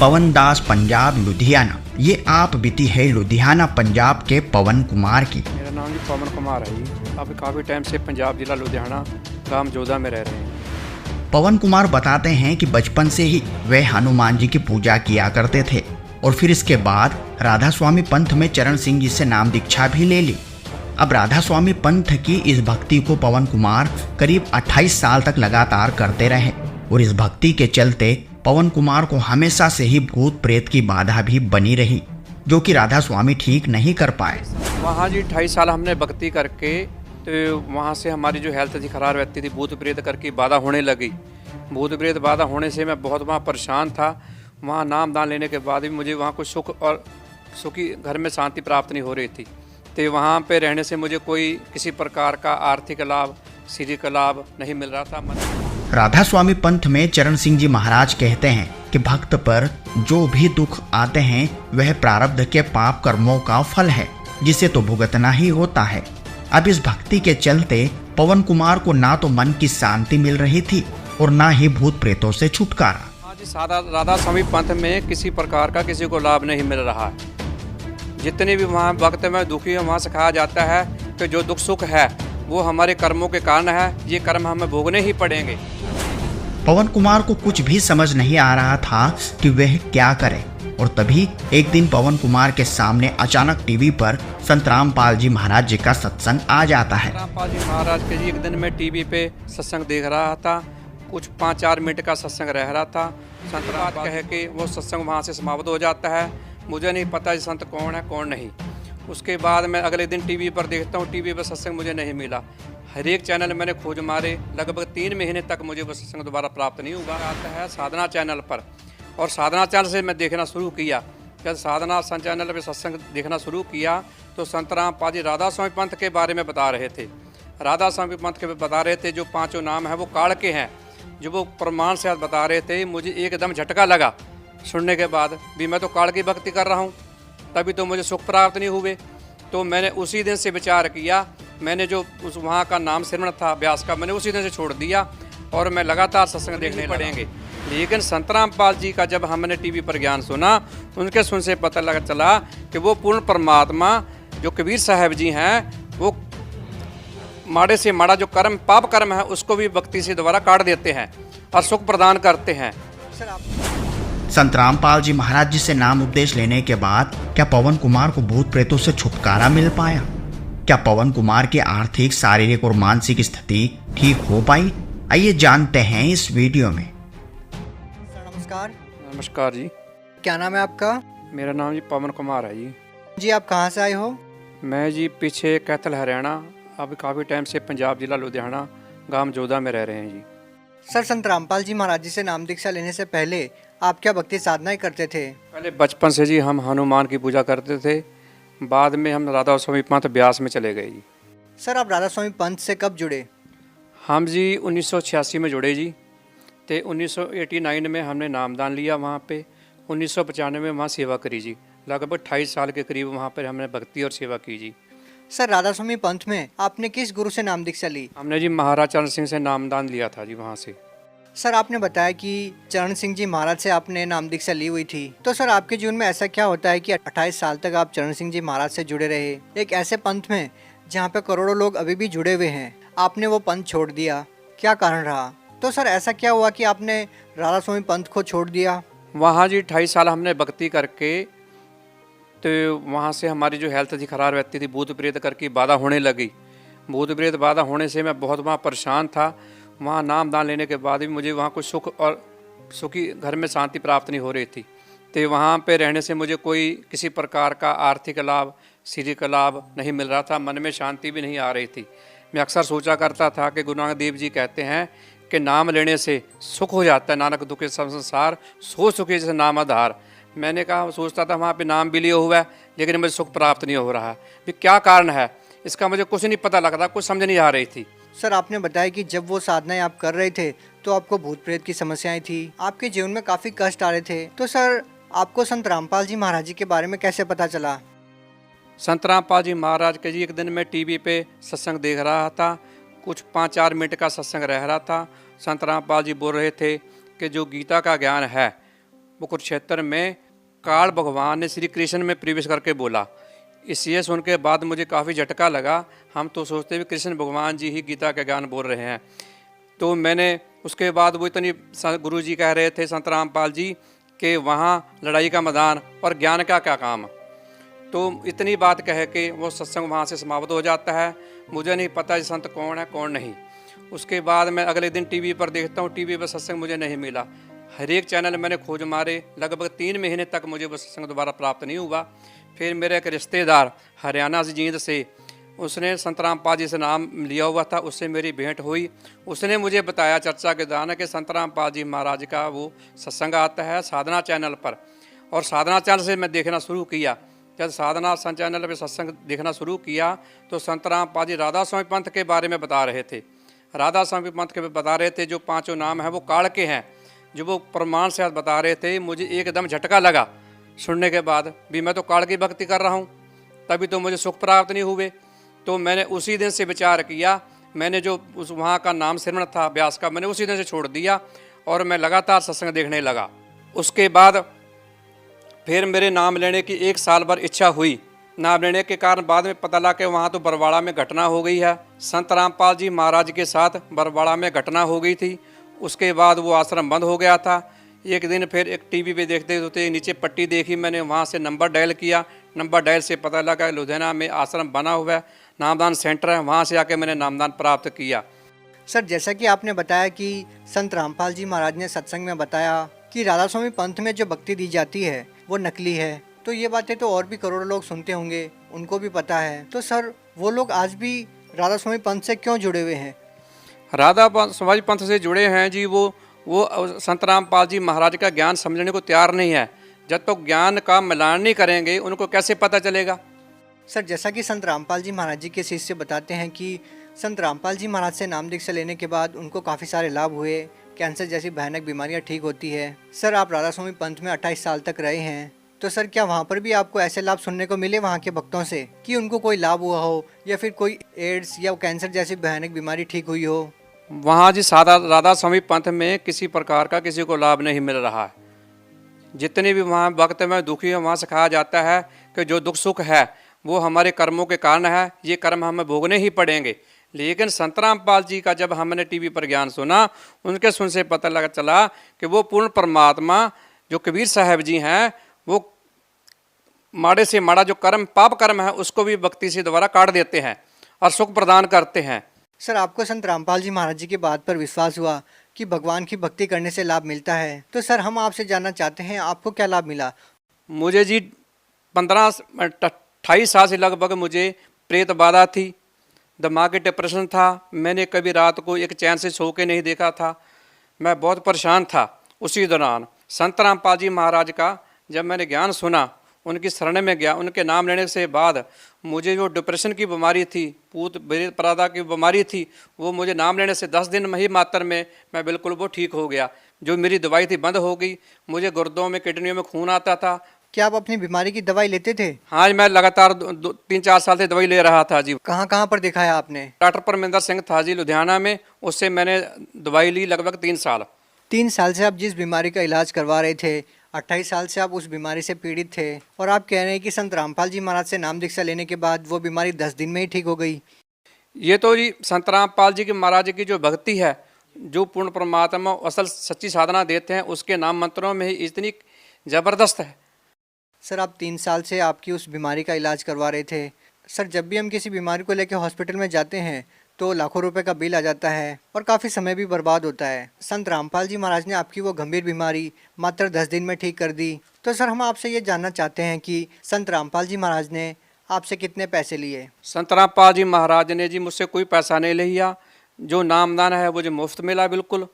पवन दास पंजाब लुधियाना। ये आप बीती है लुधियाना पंजाब के पवन कुमार की। मेरा नाम जी पवन कुमार है जी। अब काफ़ी टाइम से पंजाब जिला लुधियाना गांव जोधा में रह रहे हैं। पवन कुमार बताते हैं कि बचपन से ही वे हनुमान जी की पूजा किया करते थे और फिर इसके बाद राधा स्वामी पंथ में चरण सिंह जी से नाम दीक्षा भी ले ली। अब राधा स्वामी पंथ की इस भक्ति को पवन कुमार करीब 28 साल तक लगातार करते रहे और इस भक्ति के चलते पवन कुमार को हमेशा से ही भूत प्रेत की बाधा भी बनी रही, जो कि राधा स्वामी ठीक नहीं कर पाए। वहाँ जी 28 साल हमने भक्ति करके तो वहाँ से हमारी जो हेल्थ थी खराब रहती थी, भूत प्रेत करके बाधा होने लगी। भूत प्रेत बाधा होने से मैं बहुत वहाँ परेशान था। वहाँ नाम दान लेने के बाद भी मुझे वहाँ कुछ सुख और सुखी घर में शांति प्राप्त नहीं हो रही थी। तो वहाँ पे रहने से मुझे कोई किसी प्रकार का आर्थिक लाभ, शारीरिक लाभ नहीं मिल रहा था। राधा स्वामी पंथ में चरण सिंह जी महाराज कहते हैं कि भक्त पर जो भी दुख आते हैं वह प्रारब्ध के पाप कर्मों का फल है, जिसे तो भुगतना ही होता है। अब इस भक्ति के चलते पवन कुमार को ना तो मन की शांति मिल रही थी और ना ही भूत प्रेतों से छुटकारा। हाँ जी, सादा राधा स्वामी पंथ में किसी प्रकार का किसी को लाभ नहीं मिल रहा है। जितने भी वहाँ भक्त में दुखी है, वहाँ सिखाया जाता है कि जो दुख सुख है वो हमारे कर्मों के कारण है, ये कर्म हमें भोगने ही पड़ेंगे। पवन कुमार को कुछ भी समझ नहीं आ रहा था कि वह क्या करे और तभी एक दिन पवन कुमार के सामने अचानक टीवी पर संत रामपाल जी महाराज जी का सत्संग आ जाता है। रामपाल जी महाराज के जी एक दिन मैं टीवी पे सत्संग देख रहा था। कुछ 5-4 मिनट का सत्संग रह रहा था। संत रामपाल कह के वो सत्संग वहाँ से समाप्त हो जाता है। मुझे नहीं पता संत कौन है कौन नहीं। उसके बाद मैं अगले दिन टीवी पर देखता हूँ, टीवी पर सत्संग मुझे नहीं मिला। हर एक चैनल मैंने खोज मारे, लगभग 3 महीने तक मुझे वो सत्संग दोबारा प्राप्त नहीं हुआ। आता है साधना चैनल पर और साधना चैनल से मैं देखना शुरू किया। जब साधना चैनल पर सत्संग देखना शुरू किया तो संत रामपाल जी राधा स्वामी पंथ के बारे में बता रहे थे। राधा स्वामी पंथ के बता रहे थे जो 5 नाम है वो काल के हैं, जो वो प्रमाण से बता रहे थे। मुझे एकदम झटका लगा सुनने के बाद भी, मैं तो काल की भक्ति कर रहा हूँ, तभी तो मुझे सुख प्राप्त नहीं हुए। तो मैंने उसी दिन से विचार किया, मैंने जो उस वहाँ का नाम श्रवण था अभ्यास का, मैंने उसी दिन से छोड़ दिया और मैं लगातार सत्संग देखने पड़ेंगे। लेकिन संत रामपाल जी का जब हमने टीवी पर ज्ञान सुना, उनके सुन से पता लगा चला कि वो पूर्ण परमात्मा जो कबीर साहब जी हैं, वो माड़े से माड़ा जो कर्म पाप कर्म है उसको भी भक्ति से दोबारा काट देते हैं और सुख प्रदान करते हैं। संत रामपाल जी महाराज जी से नाम उपदेश लेने के बाद क्या पवन कुमार को भूत प्रेतों से छुटकारा मिल पाया? क्या पवन कुमार की आर्थिक, शारीरिक और मानसिक स्थिति ठीक हो पाई? आइए जानते हैं इस वीडियो में। सर नमस्कार। नमस्कार जी। क्या नाम है आपका? मेरा नाम जी पवन कुमार है जी। जी आप कहाँ से आए हो? मैं जी पीछे कैथल हरियाणा, अब काफ़ी टाइम से पंजाब जिला लुधियाना गांव जोधा में रह रहे हैं जी। सर संत रामपाल जी महाराज जी से नाम दीक्षा लेने से पहले आप क्या भक्ति साधनाएं करते थे? पहले बचपन से जी हम हनुमान की पूजा करते थे, बाद में हम राधा स्वामी पंथ ब्यास में चले गए जी। सर आप राधा स्वामी पंथ से कब जुड़े? हम जी 1986 में जुड़े जी। तो 1989 में हमने नामदान लिया वहाँ पे। 1995 में वहाँ सेवा करी जी। लगभग 28 साल के करीब वहाँ पर हमने भक्ति और सेवा की जी। सर राधा स्वामी पंथ में आपने किस गुरु से नाम दीक्षा ली? हमने जी महाराज चरण सिंह से नामदान लिया था जी वहाँ से। सर आपने बताया कि चरण सिंह जी महाराज से आपने नाम दीक्षा ली हुई थी, तो सर आपके जीवन में ऐसा क्या होता है कि 28 साल तक आप चरण सिंह जी महाराज से जुड़े रहे, एक ऐसे पंथ में जहाँ पे करोड़ों लोग अभी भी जुड़े हुए हैं, आपने वो पंथ छोड़ दिया, क्या कारण रहा? तो सर ऐसा क्या हुआ कि आपने राधा स्वामी पंथ को छोड़ दिया? वहाँ जी 28 साल हमने भक्ति करके तो वहाँ से हमारी जो हेल्थ थी खराब रहती थी, भूत प्रेत करके बाधा होने लगी। भूत प्रेत बाधा होने से मैं बहुत वहाँ परेशान था। वहाँ नाम दान लेने के बाद भी मुझे वहाँ कुछ सुख और सुखी घर में शांति प्राप्त नहीं हो रही थी। तो वहाँ पे रहने से मुझे कोई किसी प्रकार का आर्थिक लाभ, शारीरिक लाभ नहीं मिल रहा था। मन में शांति भी नहीं आ रही थी। मैं अक्सर सोचा करता था कि गुरु नानक देव जी कहते हैं कि नाम लेने से सुख हो जाता है, नानक दुखे सब संसार सो सुखी जैसे नाम आधार। मैंने कहा, सोचता था वहाँ पे नाम भी लिया हुआ है लेकिन मुझे सुख प्राप्त नहीं हो रहा है। भी क्या कारण है इसका, मुझे कुछ नहीं पता लग रहा, कुछ समझ नहीं आ रही थी। सर आपने बताया कि जब वो साधनाएं आप कर रहे थे तो आपको भूत प्रेत की समस्याएं थी, आपके जीवन में काफ़ी कष्ट आ रहे थे, तो सर आपको संत रामपाल जी महाराज जी के बारे में कैसे पता चला? संत रामपाल जी महाराज के जी एक दिन मैं टीवी पे सत्संग देख रहा था। कुछ 5-4 मिनट का सत्संग रह रहा था। संत रामपाल जी बोल रहे थे कि जो गीता का ज्ञान है वो कुरुक्षेत्र में काल भगवान ने श्री कृष्ण में प्रवेश करके बोला। इसे सुन के बाद मुझे काफ़ी झटका लगा। हम तो सोचते भी कृष्ण भगवान जी ही गीता का ज्ञान बोल रहे हैं। तो मैंने उसके बाद वो इतनी गुरु जी कह रहे थे संत रामपाल जी कि वहाँ लड़ाई का मैदान और ज्ञान का क्या काम। तो इतनी बात कह के वो सत्संग वहाँ से समाप्त हो जाता है। मुझे नहीं पता ये संत कौन है कौन नहीं। उसके बाद मैं अगले दिन टीवी पर देखता हूँ, टीवी पर सत्संग मुझे नहीं मिला। हर एक चैनल मैंने खोज मारे, लगभग 3 महीने तक मुझे वो सत्संग दोबारा प्राप्त नहीं हुआ। फिर मेरे एक रिश्तेदार हरियाणा से जींद से, उसने संत रामपाल जी से नाम लिया हुआ था, उससे मेरी भेंट हुई। उसने मुझे बताया चर्चा के दौरान कि संत रामपाल जी महाराज का वो सत्संग आता है साधना चैनल पर। और साधना चैनल से मैं देखना शुरू किया। जब साधना चैनल पर सत्संग देखना शुरू किया तो संत रामपाल जी राधा स्वामी पंथ के बारे में बता रहे थे। राधा स्वामी पंथ के बता रहे थे जो 5 नाम हैं वो काल के हैं, जो वो प्रमाण से बता रहे थे। मुझे एकदम झटका लगा सुनने के बाद भी, मैं तो काल की भक्ति कर रहा हूँ, तभी तो मुझे सुख प्राप्त नहीं हुए। तो मैंने उसी दिन से विचार किया, मैंने जो उस वहाँ का नाम सिमरन था व्यास का, मैंने उसी दिन से छोड़ दिया और मैं लगातार सत्संग देखने लगा। उसके बाद फिर मेरे नाम लेने की 1 साल भर इच्छा हुई। नाम लेने के कारण बाद में पता लगा कि वहाँ तो बरवाड़ा में घटना हो गई है। संत रामपाल जी महाराज के साथ बरवाड़ा में घटना हो गई थी। उसके बाद वो आश्रम बंद हो गया था। एक दिन फिर एक टीवी पे देखते होते नीचे पट्टी देखी मैंने, वहाँ से नंबर डायल किया। नंबर डायल से पता लगा लुधियाना में आश्रम बना हुआ है, नामदान सेंटर है, वहाँ से आके मैंने नामदान प्राप्त किया। सर जैसा कि आपने बताया कि संत रामपाल जी महाराज ने सत्संग में बताया कि राधा स्वामी पंथ में जो भक्ति दी जाती है वो नकली है, तो ये बातें तो और भी करोड़ों लोग सुनते होंगे, उनको भी पता है। तो सर वो लोग आज भी राधा स्वामी पंथ से क्यों जुड़े हुए हैं? राधा स्वामी पंथ से जुड़े हैं जी, वो संत रामपाल जी महाराज का ज्ञान समझने को तैयार नहीं है। जब तक ज्ञान का मिलान नहीं करेंगे उनको कैसे पता चलेगा। सर जैसा कि संत रामपाल जी महाराज जी के शिष्य बताते हैं कि संत रामपाल जी महाराज से नाम दीक्षा लेने के बाद उनको काफ़ी सारे लाभ हुए, कैंसर जैसी भयानक बीमारियां ठीक होती है। सर आप राधा स्वामी पंथ में 28 साल तक रहे हैं, तो सर क्या वहाँ पर भी आपको ऐसे लाभ सुनने को मिले वहाँ के भक्तों से कि उनको कोई लाभ हुआ हो या फिर कोई एड्स या कैंसर जैसी भयानक बीमारी ठीक हुई हो? वहाँ जी सादा राधा स्वामी पंथ में किसी प्रकार का किसी को लाभ नहीं मिल रहा है। जितने भी वहाँ वक्त में दुखी है वहाँ सिखाया जाता है कि जो दुख सुख है वो हमारे कर्मों के कारण है, ये कर्म हमें भोगने ही पड़ेंगे। लेकिन संत रामपाल जी का जब हमने टीवी पर ज्ञान सुना, उनके सुन से पता लगा चला कि वो पूर्ण परमात्मा जो कबीर साहब जी हैं, वो माड़े से माड़ा जो कर्म पाप कर्म है उसको भी भक्ति से दोबारा काट देते हैं और सुख प्रदान करते हैं। सर आपको संत रामपाल जी महाराज जी की बात पर विश्वास हुआ कि भगवान की भक्ति करने से लाभ मिलता है, तो सर हम आपसे जानना चाहते हैं आपको क्या लाभ मिला? मुझे जी 28 साल से लगभग मुझे प्रेत बाधा थी, दिमागी डिप्रेशन था। मैंने कभी रात को एक चैन से सो के नहीं देखा था, मैं बहुत परेशान था। उसी दौरान संत रामपाल जी महाराज का जब मैंने ज्ञान सुना, उनकी शरण में गया, उनके नाम लेने से बाद मुझे जो डिप्रेशन की बीमारी थी, पूत प्रेत बाधा की बीमारी थी, वो मुझे नाम लेने से 10 दिन में ही मात्र में मैं बिल्कुल वो ठीक हो गया। जो मेरी दवाई थी बंद हो गई, मुझे गुर्दों में किडनियों में खून आता था। क्या आप अपनी बीमारी की दवाई लेते थे? हाँ जी, मैं लगातार 3-4 साल से दवाई ले रहा था जी। कहाँ कहाँ पर दिखाया आपने? डॉक्टर परमिंदर सिंह था जी लुधियाना में, उससे मैंने दवाई ली लगभग 3 साल। 3 साल से आप जिस बीमारी का इलाज करवा रहे थे, 28 साल से आप उस बीमारी से पीड़ित थे और आप कह रहे हैं कि संत रामपाल जी महाराज से नाम दीक्षा लेने के बाद वो बीमारी 10 दिन में ही ठीक हो गई। ये तो जी संत रामपाल जी के महाराज की जो भक्ति है, जो पूर्ण परमात्मा असल सच्ची साधना देते हैं, उसके नाम मंत्रों में ही इतनी ज़बरदस्त है। सर आप 3 साल से आपकी उस बीमारी का इलाज करवा रहे थे। सर जब भी हम किसी बीमारी को लेकर हॉस्पिटल में जाते हैं तो लाखों रुपए का बिल आ जाता है और काफ़ी समय भी बर्बाद होता है। संत रामपाल जी महाराज ने आपकी वो गंभीर बीमारी मात्र 10 दिन में ठीक कर दी। तो सर हम आपसे ये जानना चाहते हैं कि संत रामपाल जी महाराज ने आपसे कितने पैसे लिए? संत रामपाल जी महाराज ने जी मुझसे कोई पैसा नहीं लिया। जो नामदान है वो मुझे मुफ्त मिला बिल्कुल।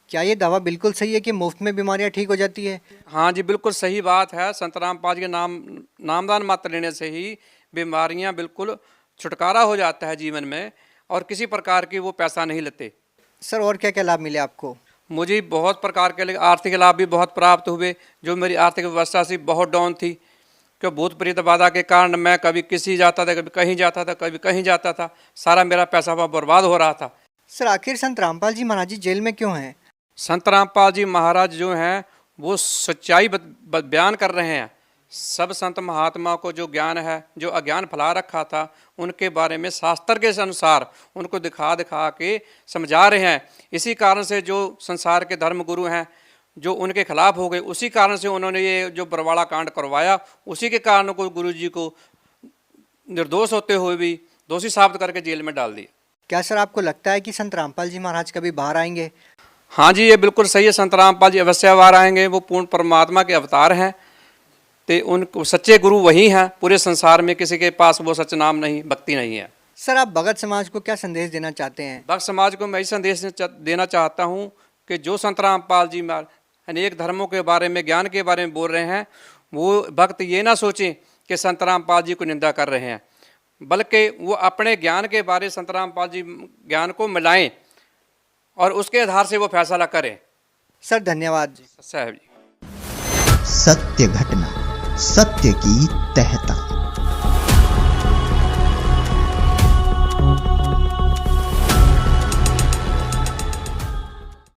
क्या ये दावा बिल्कुल सही है कि मुफ्त में बीमारियां ठीक हो जाती है? हाँ जी, बिल्कुल सही बात है। संत रामपाल जी के नामदान मात्र लेने से ही बीमारियां बिल्कुल छुटकारा हो जाता है जीवन में, और किसी प्रकार की वो पैसा नहीं लेते। सर और क्या क्या लाभ मिले आपको? मुझे बहुत प्रकार के आर्थिक लाभ भी बहुत प्राप्त हुए। जो मेरी आर्थिक व्यवस्था से बहुत डाउन थी, कि भूत प्रेत बाधा के कारण मैं कभी किसी जाता था, कभी कहीं जाता था, कभी कहीं जाता था, सारा मेरा पैसा वहाँ बर्बाद हो रहा था। सर आखिर संत रामपाल जी महाराज जी जेल में क्यों हैं? संत रामपाल जी महाराज जो हैं वो सच्चाई बयान कर रहे हैं। सब संत महात्मा को जो ज्ञान है, जो अज्ञान फैला रखा था, उनके बारे में शास्त्र के अनुसार उनको दिखा दिखा के समझा रहे हैं। इसी कारण से जो संसार के धर्म गुरु हैं जो उनके खिलाफ हो गए, उसी कारण से उन्होंने ये जो बरवाड़ा कांड करवाया, उसी के कारण को गुरुजी को निर्दोष होते हुए भी दोषी साबित करके जेल में डाल दिया। क्या सर आपको लगता है कि संत रामपाल जी महाराज कभी बाहर आएंगे? हाँ जी, ये बिल्कुल सही है। संत रामपाल जी अवश्य बाहर आएंगे। वो पूर्ण परमात्मा के अवतार हैं, तो उन सच्चे गुरु वही हैं। पूरे संसार में किसी के पास वो सच नाम नहीं, भक्ति नहीं है। सर आप भगत समाज को क्या संदेश देना चाहते हैं? भक्त समाज को मैं यही संदेश देना चाहता हूँ कि जो संत रामपाल जी अनेक धर्मों के बारे में, ज्ञान के बारे में बोल रहे हैं, वो भक्त ये ना सोचें कि संत रामपाल जी को निंदा कर रहे हैं, बल्कि वो अपने ज्ञान के बारे संत रामपाल जी ज्ञान को मिलाएं और उसके आधार से वो फैसला करें। सर धन्यवाद जी। साहब जी। सत्य घटना, सत्य की तहता।